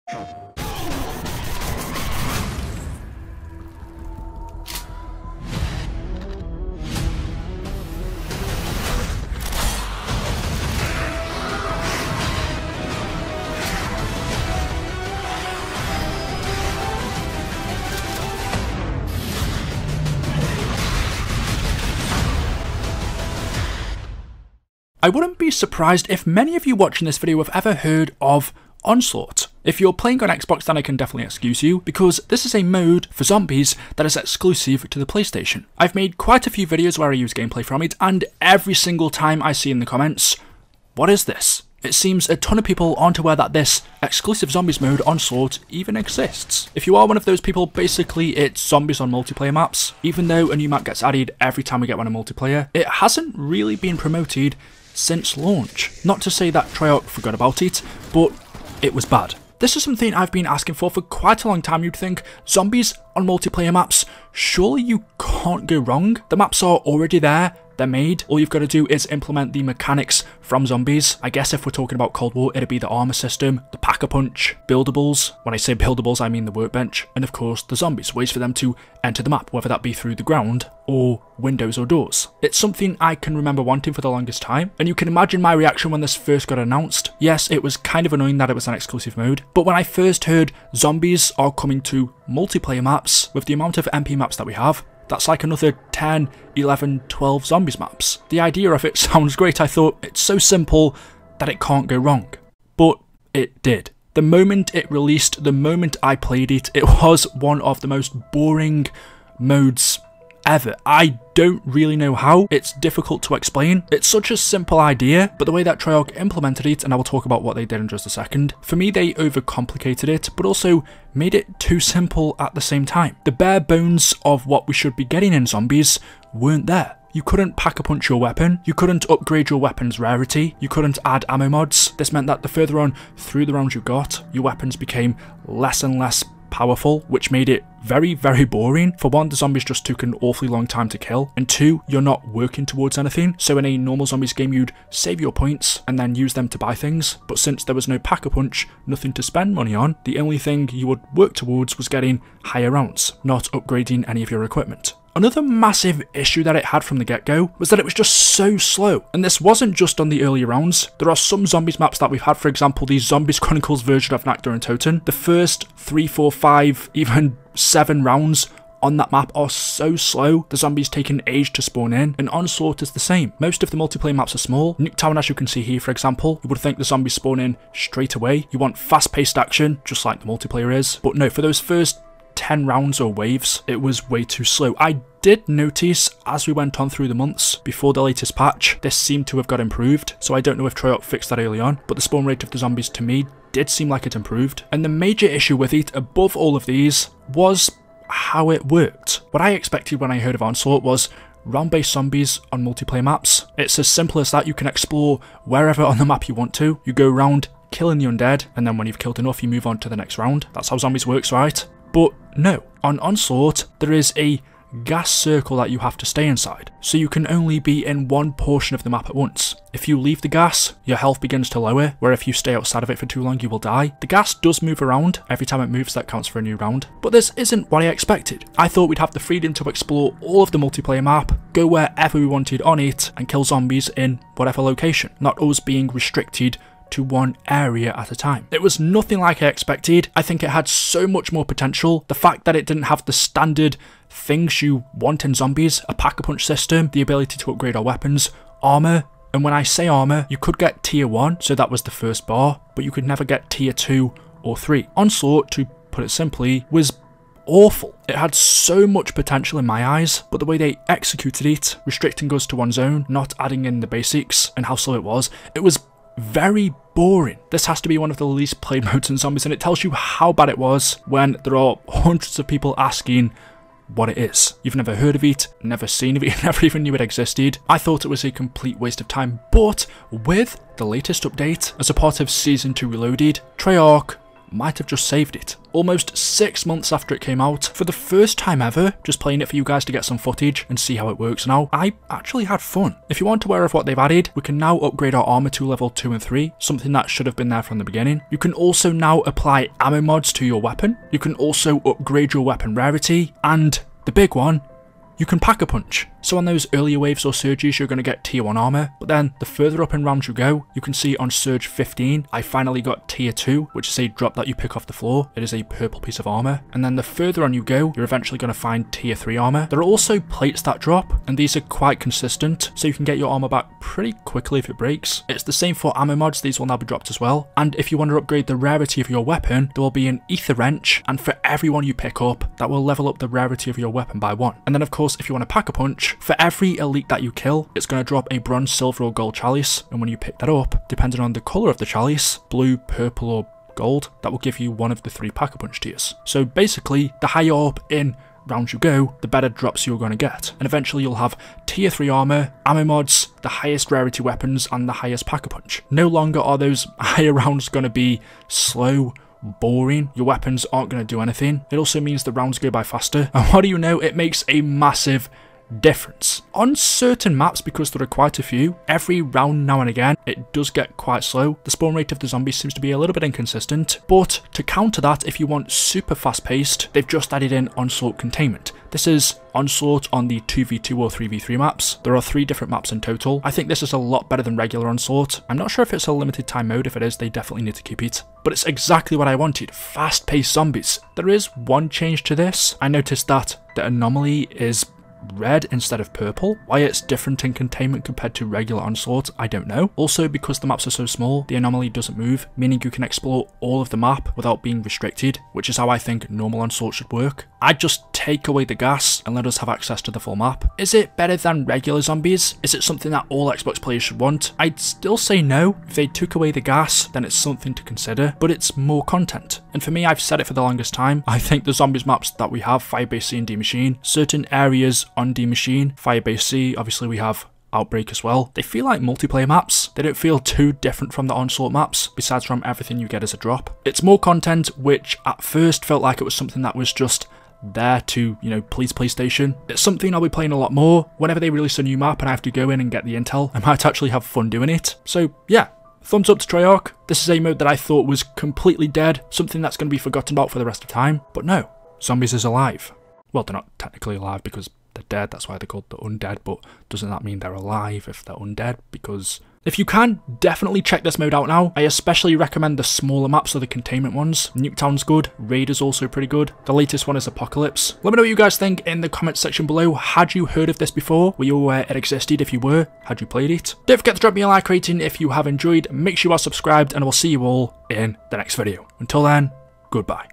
I wouldn't be surprised if many of you watching this video have ever heard of Onslaught. If you're playing on Xbox, then I can definitely excuse you, because this is a mode for zombies that is exclusive to the PlayStation. I've made quite a few videos where I use gameplay from it, and every single time I see in the comments, what is this? It seems a ton of people aren't aware that this exclusive zombies mode, Onslaught, even exists. If you are one of those people, basically it's zombies on multiplayer maps. Even though a new map gets added every time we get one in multiplayer, it hasn't really been promoted since launch. Not to say that Treyarch forgot about it, but it was bad. This is something I've been asking for quite a long time. You'd think, zombies on multiplayer maps, surely you can't go wrong. The maps are already there, they're made. All you've got to do is implement the mechanics from zombies. I guess if we're talking about Cold War, it'd be the armor system, the pack-a-punch, buildables. When I say buildables, I mean the workbench, and of course the zombies, ways for them to enter the map, whether that be through the ground or windows or doors. It's something I can remember wanting for the longest time, and you can imagine my reaction when this first got announced. Yes, it was kind of annoying that it was an exclusive mode, but when I first heard zombies are coming to multiplayer maps, with the amount of MP maps that we have, that's like another 10, 11, 12 zombies maps. The idea of it sounds great. I thought, it's so simple that it can't go wrong. But it did. The moment it released, the moment I played it, it was one of the most boring modes ever. I don't really know how. It's difficult to explain. It's such a simple idea, but the way that Treyarch implemented it, and I will talk about what they did in just a second, for me they overcomplicated it, but also made it too simple at the same time. The bare bones of what we should be getting in zombies weren't there. You couldn't pack-a-punch your weapon, you couldn't upgrade your weapon's rarity, you couldn't add ammo mods. This meant that the further on through the rounds you got, your weapons became less and less powerful, which made it very, very boring. For one, the zombies just took an awfully long time to kill, and two, you're not working towards anything. So in a normal zombies game, you'd save your points and then use them to buy things, but since there was no pack-a-punch, nothing to spend money on, the only thing you would work towards was getting higher rounds, not upgrading any of your equipment. Another massive issue that it had from the get-go was that it was just so slow, and this wasn't just on the earlier rounds. There are some zombies maps that we've had, for example the Zombies Chronicles version of Nakda and Toten. The first 3, 4, 5, even 7 rounds on that map are so slow, the zombies take an age to spawn in, and Onslaught is the same. Most of the multiplayer maps are small. Nuketown, as you can see here for example, you would think the zombies spawn in straight away. You want fast-paced action, just like the multiplayer is, but no, for those first 10 rounds or waves, it was way too slow. I did notice as we went on through the months before the latest patch, this seemed to have got improved, so I don't know if Treyarch fixed that early on, but the spawn rate of the zombies to me did seem like it improved. And the major issue with it, above all of these, was how it worked. What I expected when I heard of Onslaught was round-based zombies on multiplayer maps. It's as simple as that. You can explore wherever on the map you want to. You go around killing the undead, and then when you've killed enough, you move on to the next round. That's how zombies works, right? But no, on Onslaught, there is a gas circle that you have to stay inside, so you can only be in one portion of the map at once. If you leave the gas, your health begins to lower, where if you stay outside of it for too long, you will die. The gas does move around. Every time it moves, that counts for a new round. But this isn't what I expected. I thought we'd have the freedom to explore all of the multiplayer map, go wherever we wanted on it, and kill zombies in whatever location, not us being restricted to one area at a time. It was nothing like I expected. I think it had so much more potential. The fact that it didn't have the standard things you want in zombies, a pack-a-punch system, the ability to upgrade our weapons, armor, and when I say armor, you could get tier 1, so that was the first bar, but you could never get tier 2 or 3. Onslaught, to put it simply, was awful. It had so much potential in my eyes, but the way they executed it, restricting us to one zone, not adding in the basics, and how slow it was very boring. This has to be one of the least played modes in zombies, and it tells you how bad it was when there are hundreds of people asking what it is. You've never heard of it, never seen of it, never even knew it existed. I thought it was a complete waste of time, but with the latest update, as a part of Season 2 Reloaded, Treyarch might have just saved it. Almost 6 months after it came out, for the first time ever, just playing it for you guys to get some footage and see how it works now, I actually had fun. If you aren't aware of what they've added, we can now upgrade our armor to level 2 and 3, something that should have been there from the beginning. You can also now apply ammo mods to your weapon. You can also upgrade your weapon rarity, and the big one, you can pack-a-punch. So on those earlier waves or surges, you're going to get tier 1 armor, but then the further up in rounds you go, you can see on surge 15, I finally got tier 2, which is a drop that you pick off the floor. It is a purple piece of armor, and then the further on you go, you're eventually going to find tier 3 armor. There are also plates that drop, and these are quite consistent, so you can get your armor back pretty quickly if it breaks. It's the same for ammo mods, these will now be dropped as well, and if you want to upgrade the rarity of your weapon, there will be an ether wrench, and for every one you pick up, that will level up the rarity of your weapon by 1. And then of course, if you want to pack-a-punch, for every elite that you kill, it's going to drop a bronze, silver or gold chalice, and when you pick that up, depending on the colour of the chalice, blue, purple or gold, that will give you one of the 3 pack-a-punch tiers. So basically, the higher up in rounds you go, the better drops you're going to get, and eventually you'll have tier 3 armor, ammo mods, the highest rarity weapons and the highest pack-a-punch. No longer are those higher rounds going to be slow, boring, your weapons aren't going to do anything. It also means the rounds go by faster, and what do you know, it makes a massive difference. On certain maps, because there are quite a few, every round now and again, it does get quite slow. The spawn rate of the zombies seems to be a little bit inconsistent, but to counter that, if you want super fast paced, they've just added in Onslaught containment. This is Onslaught on the 2v2 or 3v3 maps. There are 3 different maps in total. I think this is a lot better than regular Onslaught. I'm not sure if it's a limited time mode. If it is, they definitely need to keep it. But it's exactly what I wanted, fast paced zombies. There is one change to this. I noticed that the anomaly is red instead of purple. Why it's different in containment compared to regular Onslaught, I don't know. Also, because the maps are so small, the anomaly doesn't move, meaning you can explore all of the map without being restricted, which is how I think normal Onslaught should work. I'd just take away the gas and let us have access to the full map. Is it better than regular zombies? Is it something that all Xbox players should want? I'd still say no. If they took away the gas, then it's something to consider, but it's more content. And for me, I've said it for the longest time, I think the zombies maps that we have, Firebase C and D Machine, certain areas on D Machine, Firebase C, obviously we have Outbreak as well, they feel like multiplayer maps. They don't feel too different from the Onslaught maps, besides from everything you get as a drop. It's more content, which at first felt like it was something that was just there to, you know, please PlayStation. It's something I'll be playing a lot more. Whenever they release a new map and I have to go in and get the intel, I might actually have fun doing it. So yeah, thumbs up to Treyarch. This is a mode that I thought was completely dead, something that's going to be forgotten about for the rest of time. But no, zombies is alive. Well, they're not technically alive because they're dead, that's why they're called the undead, but doesn't that mean they're alive if they're undead? Because if you can, definitely check this mode out now. I especially recommend the smaller maps or the containment ones. Nuketown's good, Raid is also pretty good. The latest one is Apocalypse. Let me know what you guys think in the comments section below. Had you heard of this before? Were you aware it existed? If you were, had you played it? Don't forget to drop me a like rating if you have enjoyed. Make sure you are subscribed, and I will see you all in the next video. Until then, goodbye.